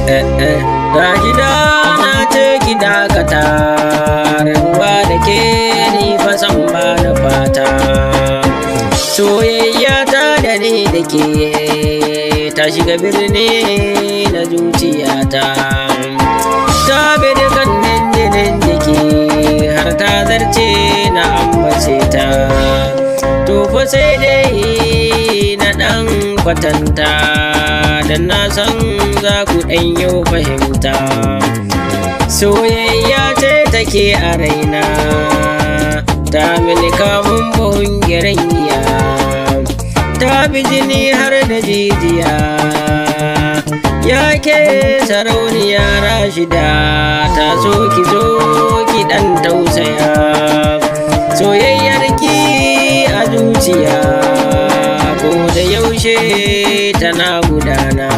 Ga gida na ce ki dakata, rabuwa da ke ni fa san ba na fata. Soyayya ta da ni da ke ta shiga birni na zuciyata, ta bi dukannin jinin jiki har ta zarce na ambace ta. To fa sai dai na ɗan kwatanta, dan na san za ku ɗan yau fahimta. Soyayya ce take a raina, ta mini kamun buhun giya, ta bi jini har da jijiya. Ya ke sarauniya Rashida, ta so ki zo ki ɗan tausaya. Soyayyar ki a zuciya ko da yaushe tana gudana.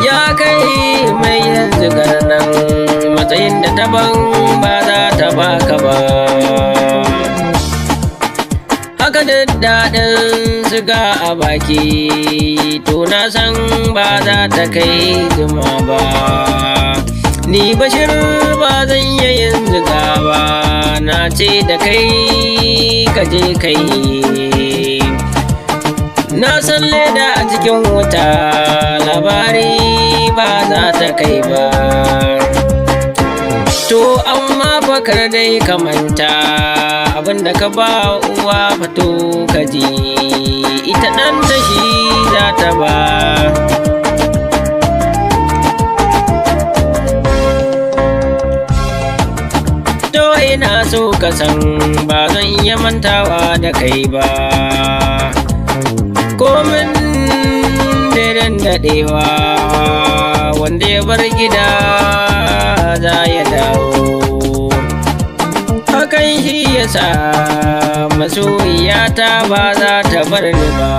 Ya kai mai yanzu garnan matsayin da taban ba za ta baka ba, haka da daɗin siga a baki to na san ba za ta kai zuma ba. Ni Bashir ba zan iya yin ziga ba, na ce da kai ka je kai. Na san leda a cikin wuta labari ba za ta kai ba. To amma bakar dai ka manta, abinda ka ba uwa fato ka ji, ita ɗan da shi za ta ba. To ina so ka san ba zan iya mantawa da kai ba, komin daren daɗewa wanda ya bar gida za ya dawo. Hakan shi yasa masoyiyata ba za ta bar ni ba.